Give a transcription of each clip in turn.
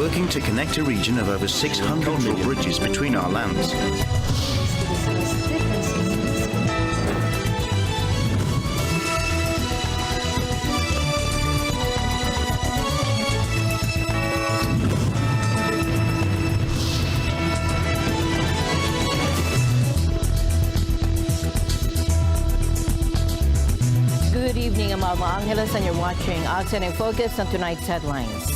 working to connect a region of over 600 million bridges between our lands. Good evening, I'm Alma Angeles, and you're watching ASEAN in Focus on tonight's headlines.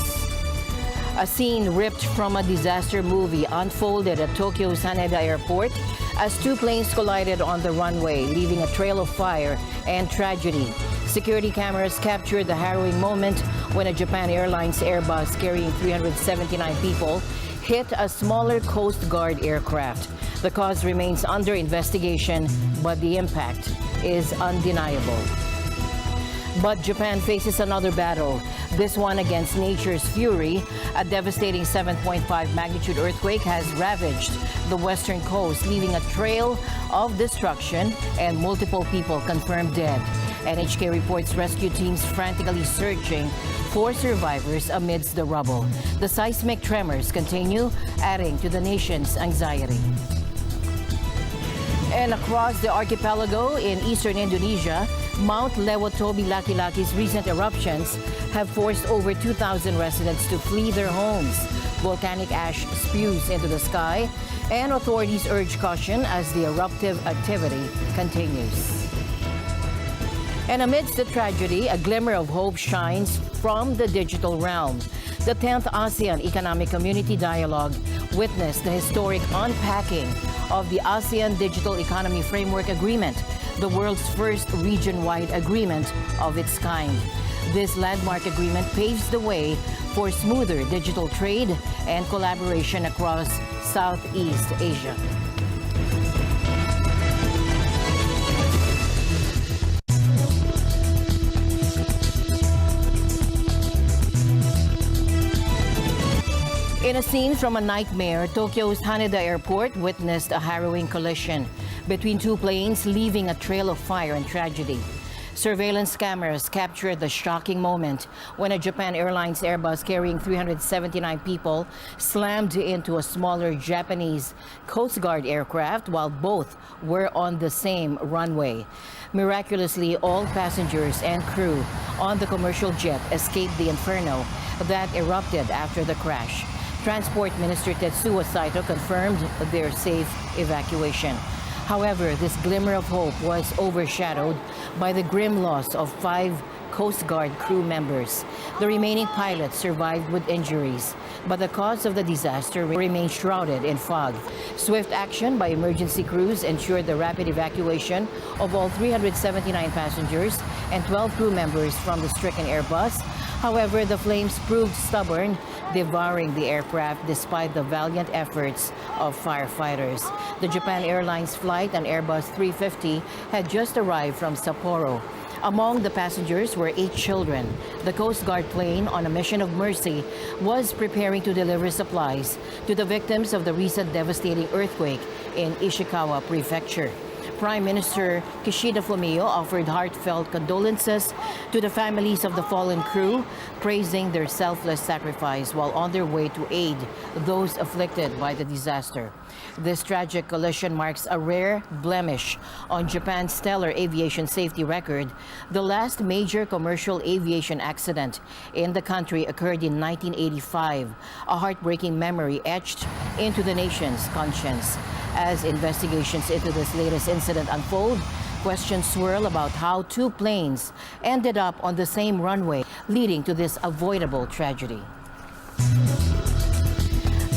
A scene ripped from a disaster movie unfolded at Tokyo's Haneda Airport as two planes collided on the runway, leaving a trail of fire and tragedy. Security cameras captured the harrowing moment when a Japan Airlines Airbus carrying 379 people hit a smaller Coast Guard aircraft. The cause remains under investigation, but the impact is undeniable. But Japan faces another battle, this one against nature's fury. A devastating 7.5 magnitude earthquake has ravaged the western coast, leaving a trail of destruction and multiple people confirmed dead. NHK reports rescue teams frantically searching for survivors amidst the rubble. The seismic tremors continue, adding to the nation's anxiety. And across the archipelago in eastern Indonesia, Mount Lewotobi Laki-Laki's recent eruptions have forced over 2,000 residents to flee their homes. Volcanic ash spews into the sky, and authorities urge caution as the eruptive activity continues. And amidst the tragedy, a glimmer of hope shines from the digital realm. The 10th ASEAN Economic Community Dialogue witnessed the historic unpacking of the ASEAN Digital Economy Framework Agreement, the world's first region-wide agreement of its kind. This landmark agreement paves the way for smoother digital trade and collaboration across Southeast Asia. In a scene from a nightmare, Tokyo's Haneda Airport witnessed a harrowing collision between two planes, leaving a trail of fire and tragedy. Surveillance cameras captured the shocking moment when a Japan Airlines Airbus carrying 379 people slammed into a smaller Japanese Coast Guard aircraft while both were on the same runway. Miraculously, all passengers and crew on the commercial jet escaped the inferno that erupted after the crash. Transport Minister Tetsuo Saito confirmed their safe evacuation. However, this glimmer of hope was overshadowed by the grim loss of 5 Coast Guard crew members. The remaining pilots survived with injuries, but the cause of the disaster remains shrouded in fog. Swift action by emergency crews ensured the rapid evacuation of all 379 passengers and 12 crew members from the stricken Airbus. However, the flames proved stubborn, devouring the aircraft despite the valiant efforts of firefighters. The Japan Airlines flight, an Airbus 350, had just arrived from Sapporo. Among the passengers were 8 children. The Coast Guard plane, on a mission of mercy, was preparing to deliver supplies to the victims of the recent devastating earthquake in Ishikawa Prefecture. Prime Minister Kishida Fumio offered heartfelt condolences to the families of the fallen crew, praising their selfless sacrifice while on their way to aid those afflicted by the disaster. This tragic collision marks a rare blemish on Japan's stellar aviation safety record. The last major commercial aviation accident in the country occurred in 1985, a heartbreaking memory etched into the nation's conscience. As investigations into this latest incident unfold, questions swirl about how 2 planes ended up on the same runway, leading to this avoidable tragedy.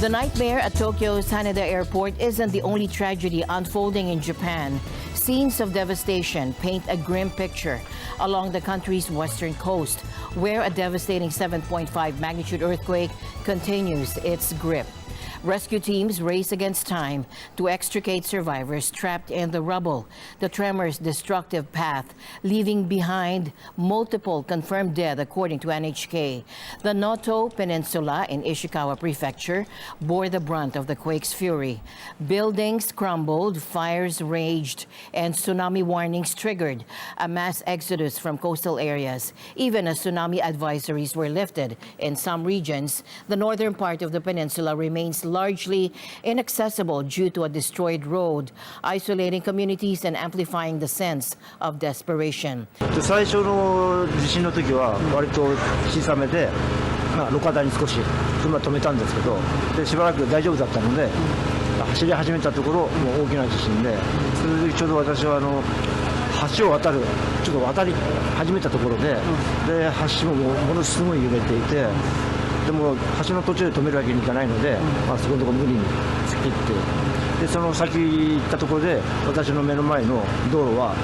The nightmare at Tokyo's Haneda Airport isn't the only tragedy unfolding in Japan. Scenes of devastation paint a grim picture along the country's western coast, where a devastating 7.5 magnitude earthquake continues its grip. Rescue teams race against time to extricate survivors trapped in the rubble. The tremor's destructive path, leaving behind multiple confirmed dead, according to NHK. The Noto Peninsula in Ishikawa Prefecture bore the brunt of the quake's fury. Buildings crumbled, fires raged, and tsunami warnings triggered a mass exodus from coastal areas. Even as tsunami advisories were lifted in some regions, the northern part of the peninsula remains largely inaccessible due to a destroyed road, isolating communities and amplifying the sense of desperation. 最初の地震の時は割と小さめで、路肩に少し車止めたんですけど、でしばらく大丈夫だったので、走り始めたところもう大きな地震で、それでちょうど私は橋を渡るちょっと渡り始めたところで、で橋もものすごい揺れていて。でも橋の途中で止めるわけにいかないので、そこのところ無理に突っ切って、でその先行ったところで私の目の前の道路はもう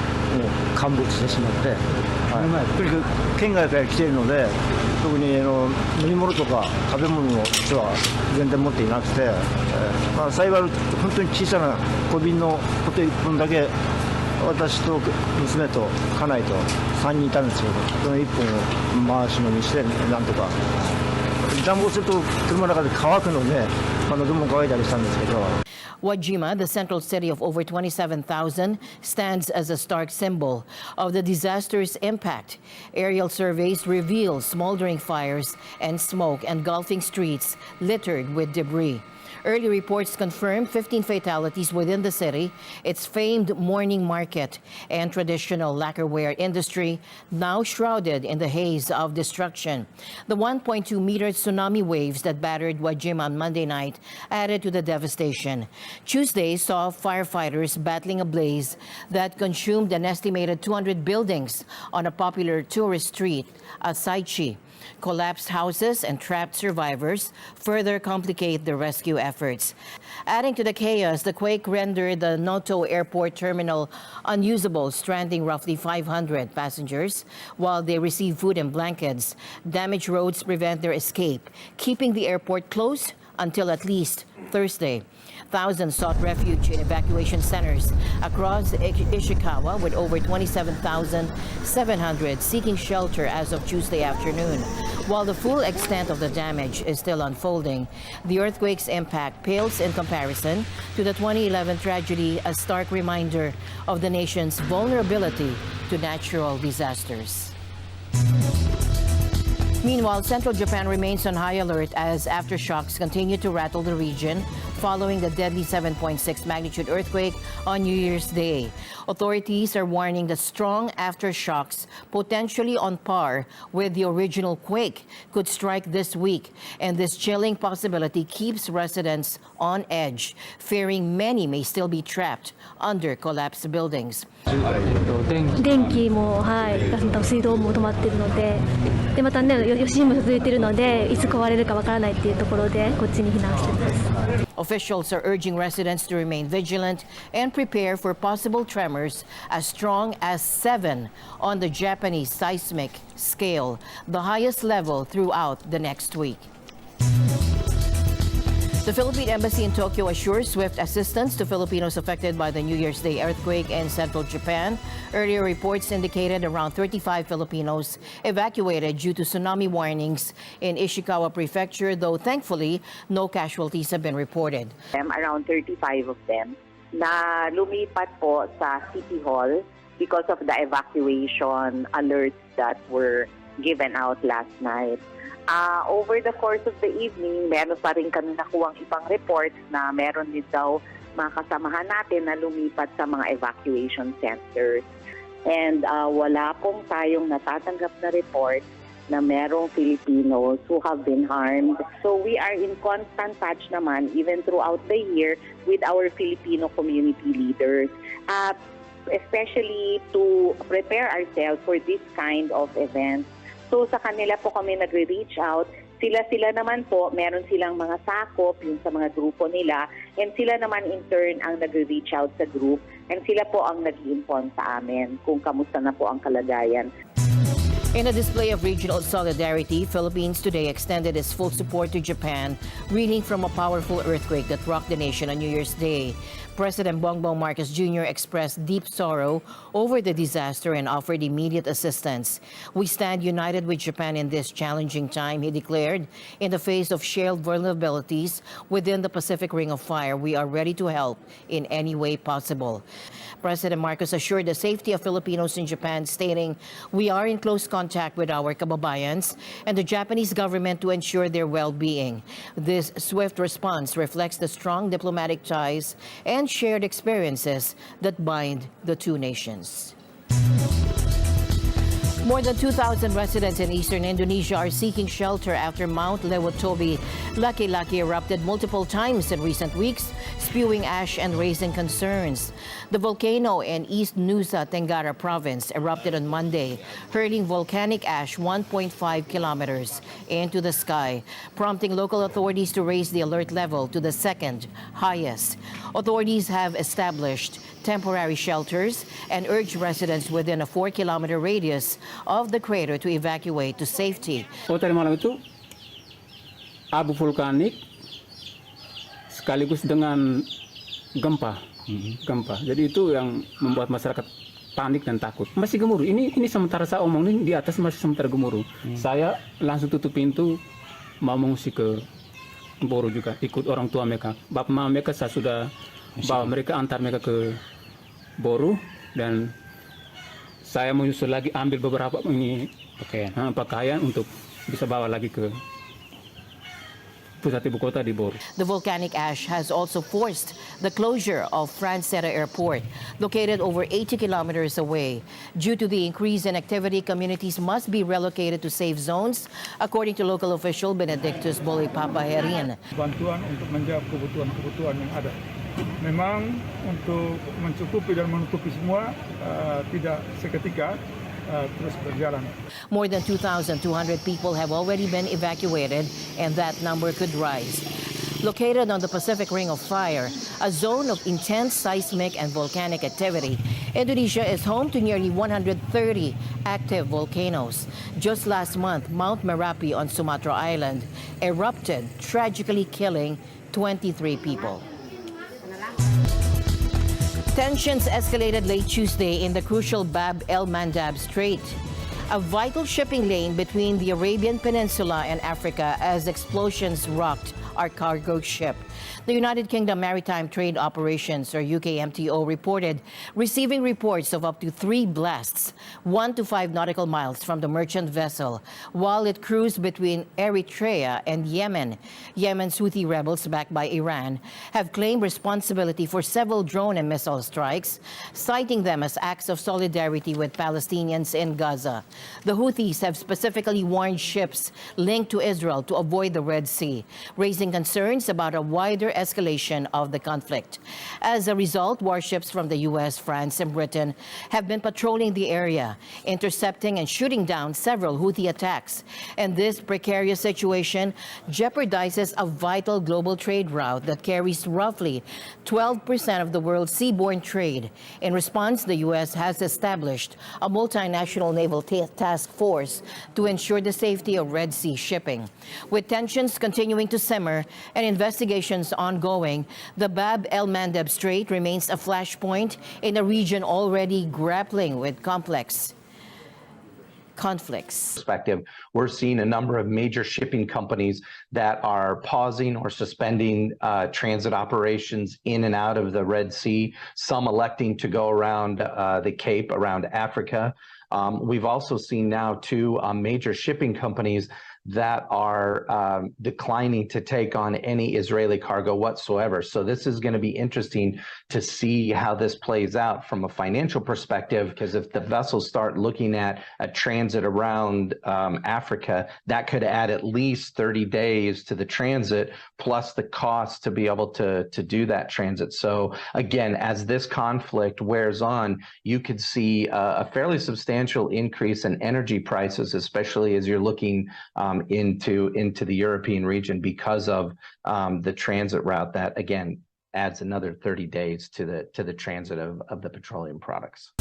陥没してしまって、とにかく県外から来ているので、特に飲み物とか食べ物の人は全然持っていなくて、幸い本当に小さな小瓶のコテ1本だけ私と娘と家内と3人いたんですけど、その1本を回し飲みしてなんとか。暖房すると車の中で乾くので、喉も乾いたりしたんですけど。Wajima, the central city of over 27,000, stands as a stark symbol of the disaster's impact. Aerial surveys reveal smoldering fires and smoke engulfing streets littered with debris. Early reports confirm 15 fatalities within the city, its famed morning market and traditional lacquerware industry now shrouded in the haze of destruction. The 1.2-meter tsunami waves that battered Wajima on Monday night added to the devastation. Tuesday saw firefighters battling a blaze that consumed an estimated 200 buildings on a popular tourist street, Asaichi. Collapsed houses and trapped survivors further complicate the rescue efforts. Adding to the chaos, the quake rendered the Noto Airport terminal unusable, stranding roughly 500 passengers while they receive food and blankets. Damaged roads prevent their escape, keeping the airport closed until at least Thursday. Thousands sought refuge in evacuation centers across Ishikawa, with over 27,700 seeking shelter as of Tuesday afternoon. While the full extent of the damage is still unfolding, the earthquake's impact pales in comparison to the 2011 tragedy, a stark reminder of the nation's vulnerability to natural disasters. Meanwhile, central Japan remains on high alert as aftershocks continue to rattle the region following the deadly 7.6 magnitude earthquake on New Year's Day. Authorities are warning that strong aftershocks, potentially on par with the original quake, could strike this week. And this chilling possibility keeps residents on edge, fearing many may still be trapped under collapsed buildings. 電気も、水道も止まっているので、でまたね、余震も続いているので、いつ壊れるかわからないっていうところで、こっちに避難しています。Officials are urging residents to remain vigilant and prepare for possible tremors as strong as 7 on the Japanese seismic scale, the highest level throughout the next week. The Philippine Embassy in Tokyo assures swift assistance to Filipinos affected by the New Year's Day earthquake in central Japan. Earlier reports indicated around 35 Filipinos evacuated due to tsunami warnings in Ishikawa Prefecture, though thankfully no casualties have been reported. Around 35 of them na lumipat po sa City Hall because of the evacuation alerts that were given out last night. Over the course of the evening, meron pa rin kami nakuwang ibang reports na meron din daw mga kasamahan natin na lumipat sa mga evacuation centers. And wala pong tayong natatanggap na report na merong Filipinos who have been harmed. So we are in constant touch naman, even throughout the year, with our Filipino community leaders, especially to prepare ourselves for this kind of events. So sa kanila po kami nagre-reach out. Sila naman po, meron silang mga sakop yung sa mga grupo nila, and sila naman in turn ang nagre-reach out sa group, and sila po ang nag-i-inform sa amin kung kamusta na po ang kalagayan. In a display of regional solidarity, Philippines today extended its full support to Japan, reeling from a powerful earthquake that rocked the nation on New Year's Day. President Bongbong Marcos Jr. expressed deep sorrow over the disaster and offered immediate assistance. "We stand united with Japan in this challenging time," he declared. "In the face of shared vulnerabilities within the Pacific Ring of Fire, we are ready to help in any way possible." President Marcos assured the safety of Filipinos in Japan, stating, "We are in close contact with our kababayans and the Japanese government to ensure their well-being. This swift response reflects the strong diplomatic ties and shared experiences that bind the two nations." More than 2,000 residents in eastern Indonesia are seeking shelter after Mount Lewatobi Laki-Laki erupted multiple times in recent weeks, spewing ash and raising concerns. The volcano in East Nusa Tenggara province erupted on Monday, hurling volcanic ash 1.5 kilometers into the sky, prompting local authorities to raise the alert level to the second highest. Authorities have established temporary shelters and urged residents within a 4-kilometer radius of the crater to evacuate to safety. Tadi malam itu abu vulkanik sekaligus dengan gempa. Jadi itu yang membuat masyarakat panik dan takut. Masih gemuruh. Ini sementara saya omong ini di atas masih sementara gemuruh. Saya langsung tutup pintu mau mengungsi ke Boru juga, ikut orang tua mereka. Bapak mama mereka saya sudah bawa mereka, antar mereka ke Boru, dan saya menyusul lagi ambil beberapa pakaian untuk bisa bawa lagi ke pusat ibu kota di Boru. The volcanic ash has also forced the closure of Franceta Airport, located over 80 kilometers away. Due to the increase in activity, communities must be relocated to safe zones, according to local official Benedictus Boy Papaherin. Bantuan untuk menjawab kebutuhan yang ada. Memang untuk mencukupi dan menutupi semua tidak seketika terus berjalan. More than 2,200 people have already been evacuated, and that number could rise. Located on the Pacific Ring of Fire, a zone of intense seismic and volcanic activity, Indonesia is home to nearly 130 active volcanoes. Just last month, Mount Merapi on Sumatra Island erupted, tragically killing 23 people. Tensions escalated late Tuesday in the crucial Bab el-Mandab Strait, a vital shipping lane between the Arabian Peninsula and Africa, as explosions rocked our cargo ship. The United Kingdom Maritime Trade Operations, or UKMTO, reported receiving reports of up to 3 blasts, 1 to 5 nautical miles from the merchant vessel, while it cruised between Eritrea and Yemen. Yemen's Houthi rebels, backed by Iran, have claimed responsibility for several drone and missile strikes, citing them as acts of solidarity with Palestinians in Gaza. The Houthis have specifically warned ships linked to Israel to avoid the Red Sea, raising concerns about a wider escalation of the conflict. As a result, warships from the U.S., France, and Britain have been patrolling the area, intercepting and shooting down several Houthi attacks. And this precarious situation jeopardizes a vital global trade route that carries roughly 12% of the world's seaborne trade. In response, the U.S. has established a multinational naval task force to ensure the safety of Red Sea shipping. With tensions continuing to simmer and investigations ongoing, the Bab el-Mandab Strait remains a flashpoint in a region already grappling with complex conflicts. Perspective, we're seeing a number of major shipping companies that are pausing or suspending transit operations in and out of the Red Sea, some electing to go around the Cape, around Africa. We've also seen now 2 major shipping companies that are declining to take on any Israeli cargo whatsoever. So this is going to be interesting to see how this plays out from a financial perspective, because if the vessels start looking at a transit around Africa, that could add at least 30 days to the transit, plus the cost to be able to do that transit. So again, as this conflict wears on, you could see a fairly substantial increase in energy prices, especially as you're looking into the European region, because of the transit route that, again, adds another 30 days to the transit of the petroleum products.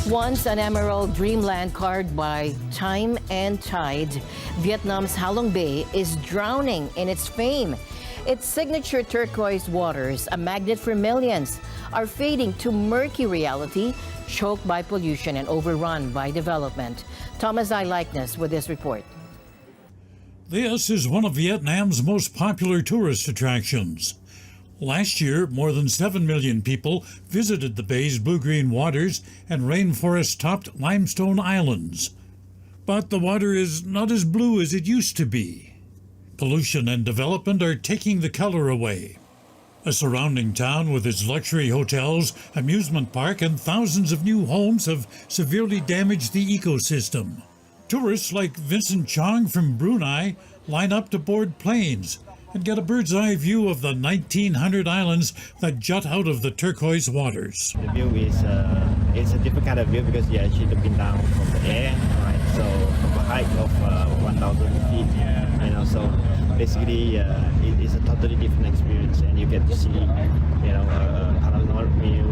Once an emerald dreamland carved by time and tide, Vietnam's Halong Bay is drowning in its fame. Its signature turquoise waters, a magnet for millions, are fading to murky reality, choked by pollution and overrun by development. Thomas I. Likeness with this report. This is one of Vietnam's most popular tourist attractions. Last year, more than 7 million people visited the bay's blue-green waters and rainforest-topped limestone islands. But the water is not as blue as it used to be. Pollution and development are taking the color away. A surrounding town with its luxury hotels, amusement park, and thousands of new homes have severely damaged the ecosystem. Tourists like Vincent Chong from Brunei line up to board planes and get a bird's-eye view of the 1,900 islands that jut out of the turquoise waters. The view is it's a different kind of view because you're actually looking down from the air, right? So from a height of 1,000 feet, so basically it's a totally different experience, and you get to see, a panoramic view,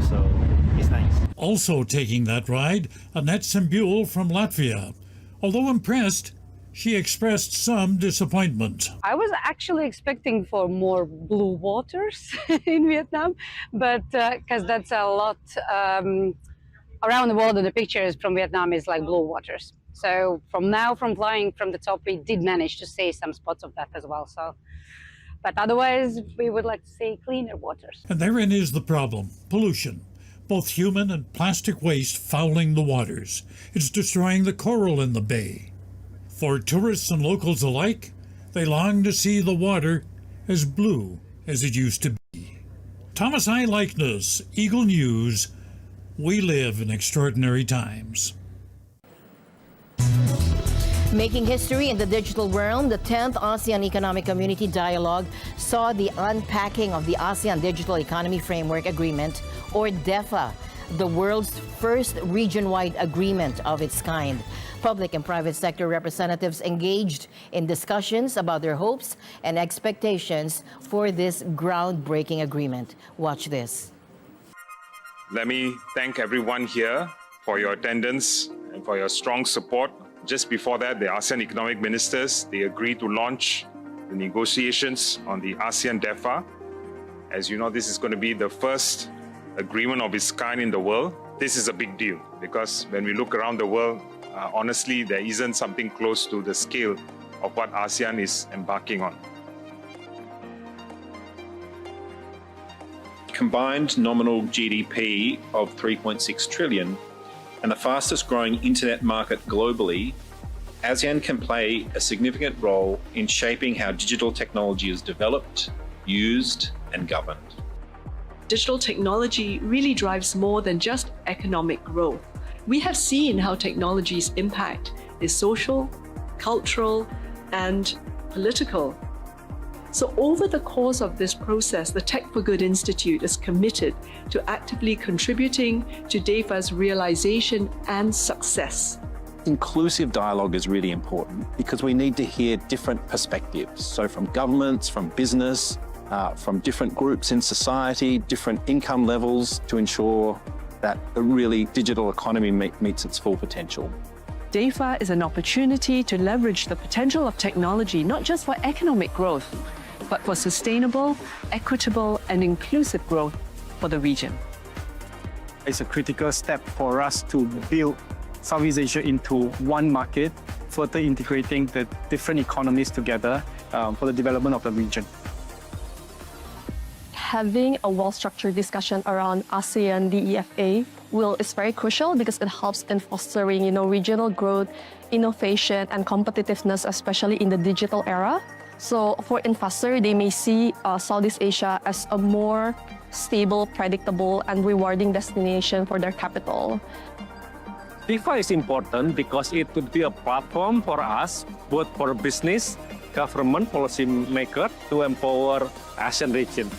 so it's nice. Also taking that ride, Annette Sembule from Latvia. Although impressed, she expressed some disappointment. I was actually expecting for more blue waters in Vietnam, but because that's a lot around the world, the pictures from Vietnam is like blue waters. So from flying from the top, we did manage to see some spots of that as well. So, but otherwise, we would like to see cleaner waters. And therein is the problem: pollution. Both human and plastic waste fouling the waters. It's destroying the coral in the bay. For tourists and locals alike, they long to see the water as blue as it used to be. Thomas I. Likeness, Eagle News. We live in extraordinary times. Making history in the digital realm, the 10th ASEAN Economic Community Dialogue saw the unpacking of the ASEAN Digital Economy Framework Agreement, or DEFA, the world's first region-wide agreement of its kind. Public and private sector representatives engaged in discussions about their hopes and expectations for this groundbreaking agreement. Watch this. Let me thank everyone here for your attendance and for your strong support. Just before that, the ASEAN economic ministers, they agreed to launch the negotiations on the ASEAN DEFA. As you know, this is going to be the first agreement of its kind in the world. This is a big deal because when we look around the world, honestly, there isn't something close to the scale of what ASEAN is embarking on. Combined nominal GDP of 3.6 trillion and the fastest growing internet market globally, ASEAN can play a significant role in shaping how digital technology is developed, used, and governed. Digital technology really drives more than just economic growth. We have seen how technology's impact is social, cultural, and political. So over the course of this process, the Tech for Good Institute is committed to actively contributing to DEFA's realization and success. Inclusive dialogue is really important because we need to hear different perspectives. So from governments, from business, from different groups in society, different income levels, to ensure that the really digital economy meets its full potential. DEFA is an opportunity to leverage the potential of technology, not just for economic growth, but for sustainable, equitable, and inclusive growth for the region. It's a critical step for us to build Southeast Asia into one market, further integrating the different economies together for the development of the region. Having a well-structured discussion around ASEAN DEFA is very crucial because it helps in fostering, regional growth, innovation, and competitiveness, especially in the digital era. So for investors, they may see Southeast Asia as a more stable, predictable, and rewarding destination for their capital. DEFA is important because it would be a platform for us, both for business, government, policy maker, to empower ASEAN region.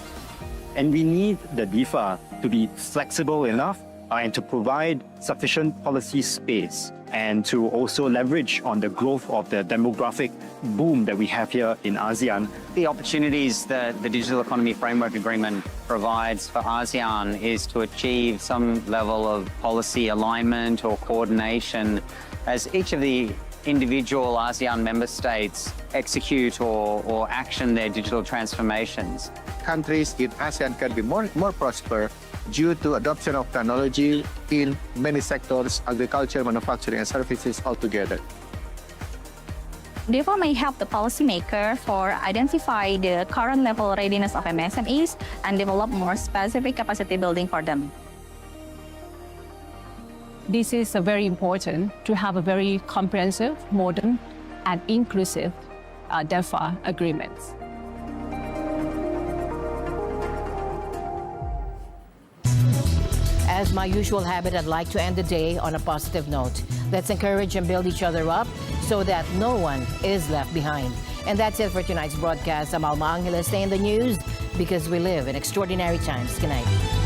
And we need the DEFA to be flexible enough and to provide sufficient policy space and to also leverage on the growth of the demographic boom that we have here in ASEAN. The opportunities that the Digital Economy Framework Agreement provides for ASEAN is to achieve some level of policy alignment or coordination as each of the individual ASEAN member states execute or action their digital transformations. Countries in ASEAN can be more prosperous due to adoption of technology in many sectors, agriculture, manufacturing, and services altogether. Therefore, may help the policymaker for identify the current level readiness of MSMEs and develop more specific capacity building for them. This is very important to have a very comprehensive, modern, and inclusive DEFA agreements. As my usual habit, I'd like to end the day on a positive note. Let's encourage and build each other up so that no one is left behind. And that's it for tonight's broadcast. I'm Alma Angeles. Stay in the news because we live in extraordinary times. Good night.